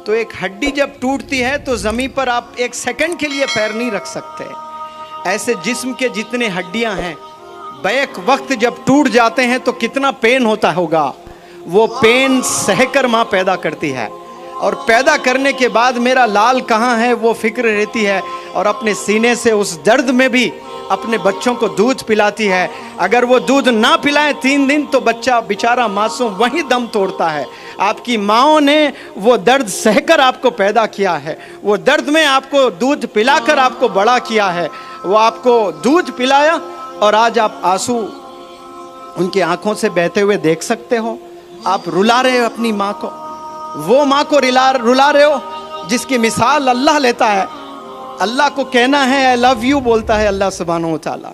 تو ایک ہڈی جب ٹوٹتی ہے تو زمین پر آپ ایک سیکنڈ کے لیے پیر نہیں رکھ سکتے. ایسے جسم کے جتنے ہڈیاں ہیں بیک وقت جب ٹوٹ جاتے ہیں تو کتنا پین ہوتا ہوگا. وہ پین سہ کر ماں پیدا کرتی ہے, اور پیدا کرنے کے بعد میرا لال کہاں ہے وہ فکر رہتی ہے, اور اپنے سینے سے اس درد میں بھی اپنے بچوں کو دودھ پلاتی ہے. اگر وہ دودھ نہ پلائیں 3 دن تو بچہ بیچارہ معصوم وہیں دم توڑتا ہے. آپ کی ماؤں نے وہ درد سہ کر آپ کو پیدا کیا ہے, وہ درد میں آپ کو دودھ پلا کر آپ کو بڑا کیا ہے. وہ آپ کو دودھ پلایا اور آج آپ آنسو ان کی آنکھوں سے بہتے ہوئے دیکھ سکتے ہو. آپ رلا رہے ہو اپنی ماں کو, وہ ماں کو رلا رہے ہو جس کی مثال اللہ لیتا ہے. اللہ کو کہنا ہے I love you بولتا ہے اللہ سبحانہ و تعالیٰ.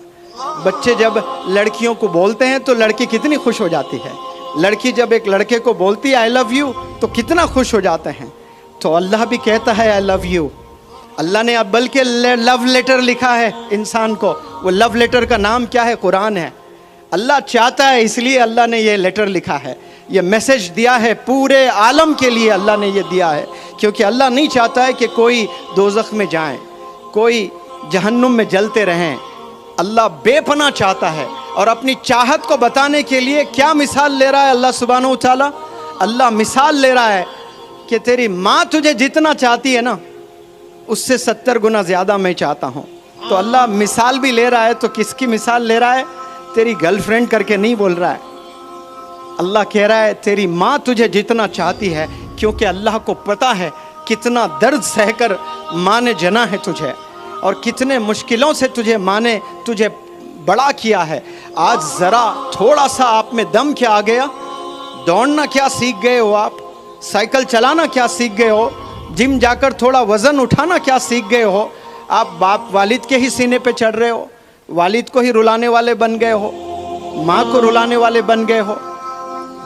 بچے جب لڑکیوں کو بولتے ہیں تو لڑکی کتنی خوش ہو جاتی ہے. لڑکی جب ایک لڑکے کو بولتی ہے I love you تو کتنا خوش ہو جاتے ہیں. تو اللہ بھی کہتا ہے I love you. اللہ نے اب بلکہ لو لیٹر لکھا ہے انسان کو. وہ لو لیٹر کا نام کیا ہے؟ قرآن ہے. اللہ چاہتا ہے اس لیے اللہ نے یہ لیٹر لکھا ہے, یہ میسج دیا ہے پورے عالم کے لیے. اللہ نے یہ دیا ہے کیونکہ اللہ نہیں چاہتا ہے کہ کوئی دوزخ میں جائیں, کوئی جہنم میں جلتے رہیں. اللہ بے پناہ چاہتا ہے, اور اپنی چاہت کو بتانے کے لیے کیا مثال لے رہا ہے اللہ سبحانہ و تعالیٰ؟ اللہ مثال لے رہا ہے کہ تیری ماں تجھے جتنا چاہتی ہے نا اس سے 70 گنا زیادہ میں چاہتا ہوں. تو اللہ مثال بھی لے رہا ہے. تو کس کی مثال لے رہا ہے؟ تیری گرل فرینڈ کر کے نہیں بول رہا ہے. اللہ کہہ رہا ہے تیری ماں تجھے جتنا چاہتی ہے, کیونکہ اللہ کو پتا ہے کتنا درد سہ کر ماں نے جنا ہے تجھے, اور کتنے مشکلوں سے ماں نے تجھے بڑا کیا ہے. آج ذرا تھوڑا سا آپ میں دم کیا آ گیا, دوڑنا کیا سیکھ گئے ہو, آپ سائیکل چلانا کیا سیکھ گئے ہو, جم جا کر تھوڑا وزن اٹھانا کیا سیکھ گئے ہو, آپ باپ والد کے ہی سینے پہ چڑھ رہے ہو, والد کو ہی رلانے والے بن گئے ہو, ماں کو رلانے والے بن گئے ہو.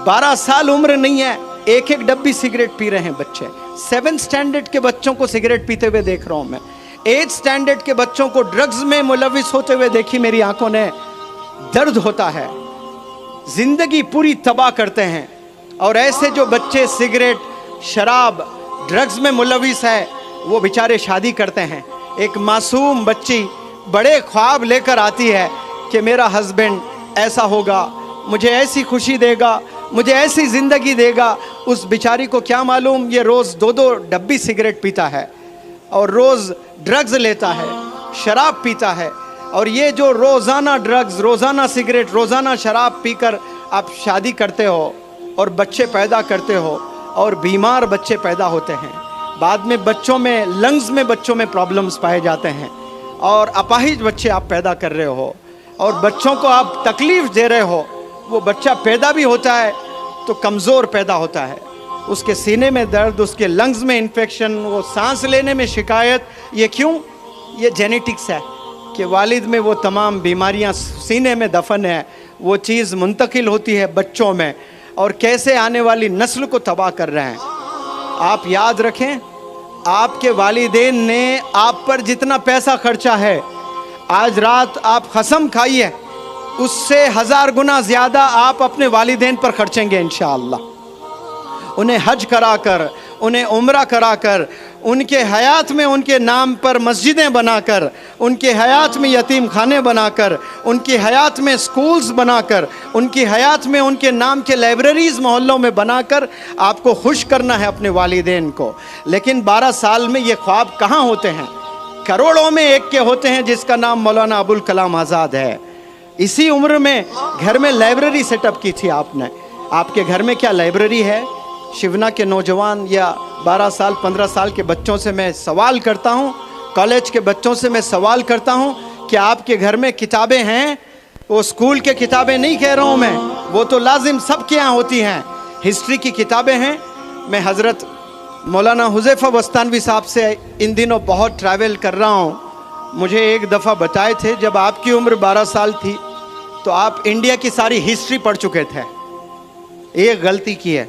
12 سال عمر نہیں ہے, ایک ڈبی سگریٹ پی رہے ہیں بچے. 7 سٹینڈرڈ کے بچوں کو سگریٹ پیتے ہوئے دیکھ رہا ہوں میں. 8 سٹینڈرڈ کے بچوں کو ڈرگز میں ملوث ہوتے ہوئے دیکھی میری آنکھوں نے. درد ہوتا ہے, زندگی پوری تباہ کرتے ہیں. اور ایسے جو بچے سگریٹ, شراب, ڈرگز میں ملوث ہے وہ بیچارے شادی کرتے ہیں. ایک معصوم بچی بڑے خواب لے کر آتی ہے کہ میرا ہسبینڈ ایسا ہوگا, مجھے ایسی خوشی دے گا, مجھے ایسی زندگی دے گا. اس بیچاری کو کیا معلوم یہ روز 2 ڈبی سگریٹ پیتا ہے, اور روز ڈرگز لیتا ہے, شراب پیتا ہے. اور یہ جو روزانہ ڈرگز, روزانہ سگریٹ, روزانہ شراب پی کر آپ شادی کرتے ہو اور بچے پیدا کرتے ہو, اور بیمار بچے پیدا ہوتے ہیں. بعد میں بچوں میں لنگز میں بچوں میں پرابلمز پائے جاتے ہیں, اور اپاہج بچے آپ پیدا کر رہے ہو, اور بچوں کو آپ تکلیف دے رہے ہو. وہ بچہ پیدا بھی ہوتا ہے تو کمزور پیدا ہوتا ہے, اس کے سینے میں درد, اس کے لنگز میں انفیکشن, وہ سانس لینے میں شکایت. یہ کیوں؟ یہ جینیٹکس ہے کہ والد میں وہ تمام بیماریاں سینے میں دفن ہے, وہ چیز منتقل ہوتی ہے بچوں میں, اور کیسے آنے والی نسل کو تباہ کر رہے ہیں. آپ یاد رکھیں, آپ کے والدین نے آپ پر جتنا پیسہ خرچا ہے, آج رات آپ قسم کھائیے اس سے 1000 گنا زیادہ آپ اپنے والدین پر خرچیں گے انشاءاللہ. انہیں حج کرا کر, انہیں عمرہ کرا کر, ان کے حیات میں ان کے نام پر مسجدیں بنا کر, ان کے حیات میں یتیم خانے بنا کر, ان کی حیات میں سکولز بنا کر, ان کی حیات میں ان کے نام کے لائبریریز محلوں میں بنا کر آپ کو خوش کرنا ہے اپنے والدین کو. لیکن 12 سال میں یہ خواب کہاں ہوتے ہیں؟ کروڑوں میں ایک کے ہوتے ہیں جس کا نام مولانا ابوالکلام آزاد ہے. اسی عمر میں گھر میں لائبریری سیٹ اپ کی تھی آپ نے. آپ کے گھر میں کیا لائبریری ہے؟ شیونا کے نوجوان یا 12 سال 15 سال کے بچوں سے میں سوال کرتا ہوں, کالج کے بچوں سے میں سوال کرتا ہوں کہ آپ کے گھر میں کتابیں ہیں؟ وہ اسکول کے کتابیں نہیں کہہ رہا ہوں میں, وہ تو لازم سب کے یہاں ہوتی ہیں. ہسٹری کی کتابیں ہیں. میں حضرت مولانا حذیفہ بستانوی صاحب سے ان دنوں بہت ٹریول کر رہا ہوں. مجھے ایک دفعہ بتائے تھے جب آپ کی عمر 12 سال تھی تو آپ انڈیا کی ساری ہسٹری پڑھ چکے تھے. ایک غلطی کی ہے,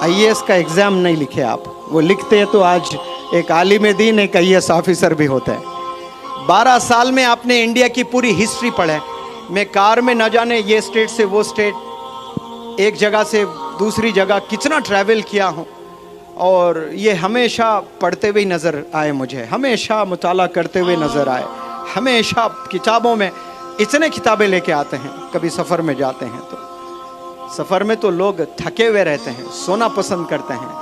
IAS کا ایگزام نہیں لکھے آپ. وہ لکھتے ہیں تو آج ایک عالم دین, ایک IAS آفیسر بھی ہوتا ہے. 12 سال میں آپ نے انڈیا کی پوری ہسٹری پڑھے. میں کار میں نہ جانے یہ اسٹیٹ سے وہ اسٹیٹ, ایک جگہ سے دوسری جگہ کتنا ٹریول کیا ہوں, اور یہ ہمیشہ پڑھتے ہوئے نظر آئے مجھے، ہمیشہ مطالعہ کرتے ہوئے نظر آئے، ہمیشہ کتابوں میں اتنے کتابیں لے کے آتے ہیں۔ کبھی سفر میں جاتے ہیں تو سفر میں تو لوگ تھکے ہوئے رہتے ہیں، سونا پسند کرتے ہیں،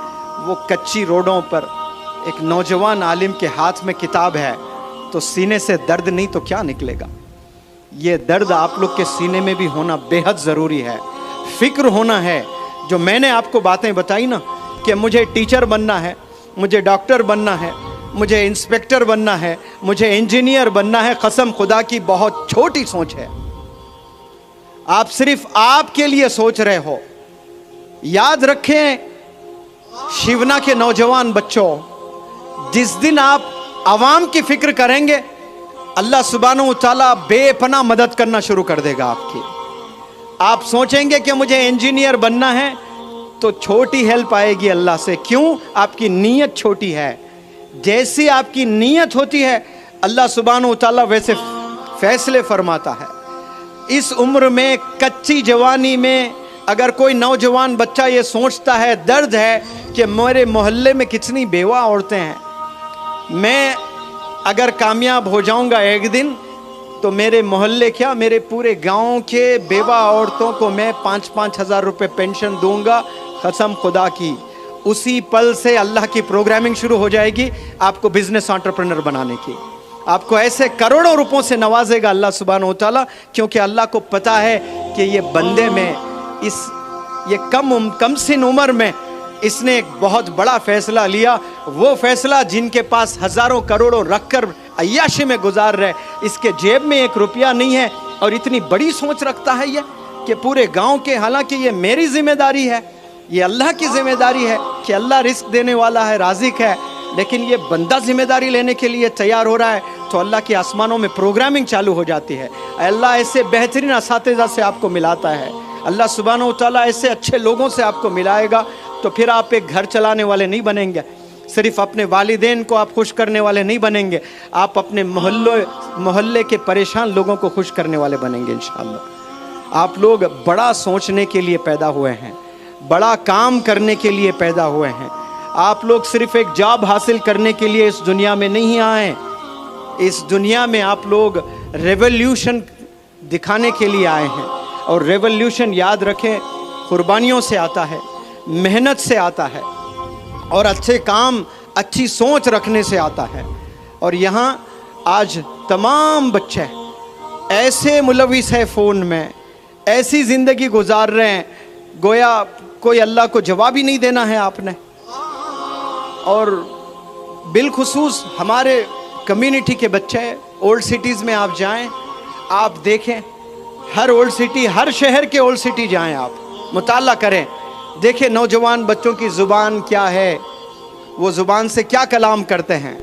وہ کچی روڈوں پر ایک نوجوان عالم کے ہاتھ میں کتاب ہے تو سینے سے درد نہیں تو کیا نکلے گا؟ یہ درد آپ لوگ کے سینے میں بھی ہونا بے حد ضروری ہے، فکر ہونا ہے۔ جو میں نے آپ کو باتیں بتائی نا کہ مجھے ٹیچر بننا ہے، مجھے ڈاکٹر بننا ہے، مجھے انسپیکٹر بننا ہے، مجھے انجینئر بننا ہے، قسم خدا کی بہت چھوٹی سوچ ہے۔ آپ صرف آپ کے لیے سوچ رہے ہو۔ یاد رکھیں شیونا کے نوجوان بچوں، جس دن آپ عوام کی فکر کریں گے اللہ سبحانہ و تعالیٰ بے پناہ مدد کرنا شروع کر دے گا آپ کی۔ آپ سوچیں گے کہ مجھے انجینئر بننا ہے تو چھوٹی ہیلپ آئے گی اللہ سے، کیوں؟ آپ کی نیت چھوٹی ہے۔ جیسی آپ کی نیت ہوتی ہے اللہ سبحانہ و تعالیٰ ویسے فیصلے فرماتا ہے۔ اس عمر میں کچی جوانی میں اگر کوئی نوجوان بچہ یہ سوچتا ہے، درد ہے کہ میرے محلے میں کتنی بیوہ عورتیں ہیں، میں اگر کامیاب ہو جاؤں گا ایک دن تو میرے محلے کیا میرے پورے گاؤں کے بیوہ عورتوں کو میں 5-5 ہزار روپے پینشن دوں گا، قسم خدا کی۔ اسی پل سے اللہ کی پروگرامنگ شروع ہو جائے گی آپ کو بزنس انٹرپرینر بنانے کی۔ آپ کو ایسے کروڑوں روپوں سے نوازے گا اللہ سبحانہ و تعالیٰ، کیونکہ اللہ کو پتا ہے کہ یہ بندے میں یہ کم سن عمر میں اس نے ایک بہت بڑا فیصلہ لیا، وہ فیصلہ جن کے پاس ہزاروں کروڑوں رکھ کر عیاشی میں گزار رہے، اس کے جیب میں 1 روپیہ نہیں ہے اور اتنی بڑی سوچ رکھتا ہے یہ کہ پورے گاؤں کے، حالانکہ یہ میری ذمہ داری ہے، یہ اللہ کی ذمہ داری ہے کہ اللہ رزق دینے والا ہے، رازق ہے، لیکن یہ بندہ ذمہ داری لینے کے لیے تیار ہو رہا ہے تو اللہ کے آسمانوں میں پروگرامنگ چالو ہو جاتی ہے۔ اللہ ایسے بہترین اساتذہ سے آپ کو ملاتا ہے، اللہ سبحانہ و تعالیٰ ایسے اچھے لوگوں سے آپ کو ملائے گا تو پھر آپ ایک گھر چلانے والے نہیں بنیں گے، صرف اپنے والدین کو آپ خوش کرنے والے نہیں بنیں گے، آپ اپنے محلے کے پریشان لوگوں کو خوش کرنے والے بنیں گے انشاءاللہ۔ آپ لوگ بڑا سوچنے کے لیے پیدا ہوئے ہیں، بڑا کام کرنے کے لیے پیدا ہوئے ہیں۔ آپ لوگ صرف ایک جاب حاصل کرنے کے لیے اس دنیا میں نہیں آئے، اس دنیا میں آپ لوگ ریولیوشن دکھانے کے لیے آئے ہیں، اور ریولیوشن یاد رکھیں قربانیوں سے آتا ہے، محنت سے آتا ہے، اور اچھے کام، اچھی سوچ رکھنے سے آتا ہے۔ اور یہاں آج تمام بچے ایسے ملوث ہے فون میں، ایسی زندگی گزار رہے ہیں گویا کوئی اللہ کو جواب ہی نہیں دینا ہے آپ نے۔ اور بالخصوص ہمارے کمیونٹی کے بچے اولڈ سٹیز میں آپ جائیں، آپ دیکھیں، ہر اولڈ سٹی، ہر شہر کے اولڈ سٹی جائیں، آپ مطالعہ کریں، دیکھیں نوجوان بچوں کی زبان کیا ہے، وہ زبان سے کیا کلام کرتے ہیں۔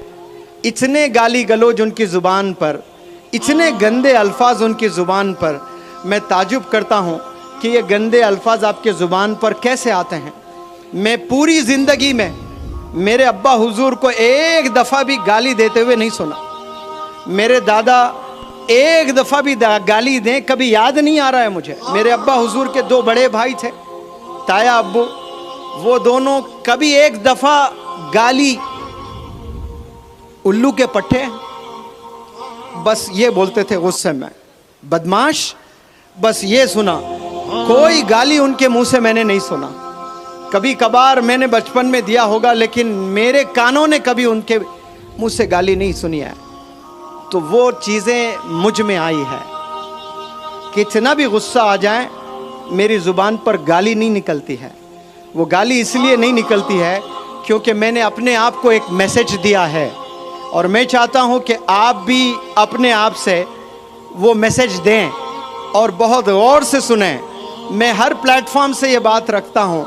اتنے گالی گلوج ان کی زبان پر، اتنے گندے الفاظ ان کی زبان پر، میں تعجب کرتا ہوں کہ یہ گندے الفاظ آپ کے زبان پر کیسے آتے ہیں۔ میں پوری زندگی میں میرے ابا حضور کو ایک دفعہ بھی گالی دیتے ہوئے نہیں سنا، میرے دادا ایک دفعہ بھی گالی دیں کبھی یاد نہیں آ رہا ہے مجھے۔ میرے ابا حضور کے 2 بڑے بھائی تھے، تایا ابو، وہ دونوں کبھی ایک دفعہ گالی، الو کے پٹھے، بس یہ بولتے تھے غصے میں، بدماش، بس یہ سنا، کوئی گالی ان کے منہ سے میں نے نہیں سنا۔ کبھی کبھار میں نے بچپن میں دیا ہوگا لیکن میرے کانوں نے کبھی ان کے منہ سے گالی نہیں سنی ہے۔ تو وہ چیزیں مجھ میں آئی ہے، کتنا بھی غصہ آ جائے میری زبان پر گالی نہیں نکلتی ہے۔ وہ گالی اس لیے نہیں نکلتی ہے کیونکہ میں نے اپنے آپ کو ایک میسج دیا ہے، اور میں چاہتا ہوں کہ آپ بھی اپنے آپ سے وہ میسج دیں اور بہت غور سے سنیں۔ میں ہر پلیٹ فارم سے یہ بات رکھتا ہوں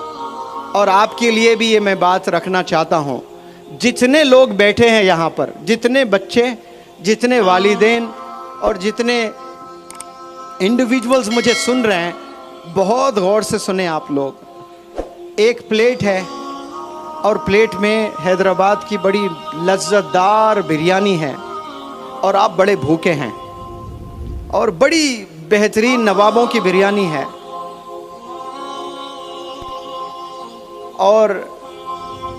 اور آپ کے لیے بھی یہ میں بات رکھنا چاہتا ہوں۔ جتنے لوگ بیٹھے ہیں یہاں پر، جتنے بچے، جتنے والدین اور جتنے انڈیویجولز مجھے سن رہے ہیں، بہت غور سے سنیں آپ لوگ۔ ایک پلیٹ ہے اور پلیٹ میں حیدرآباد کی بڑی لذت دار بریانی ہے، اور آپ بڑے بھوکے ہیں، اور بڑی بہترین نوابوں کی بریانی ہے، اور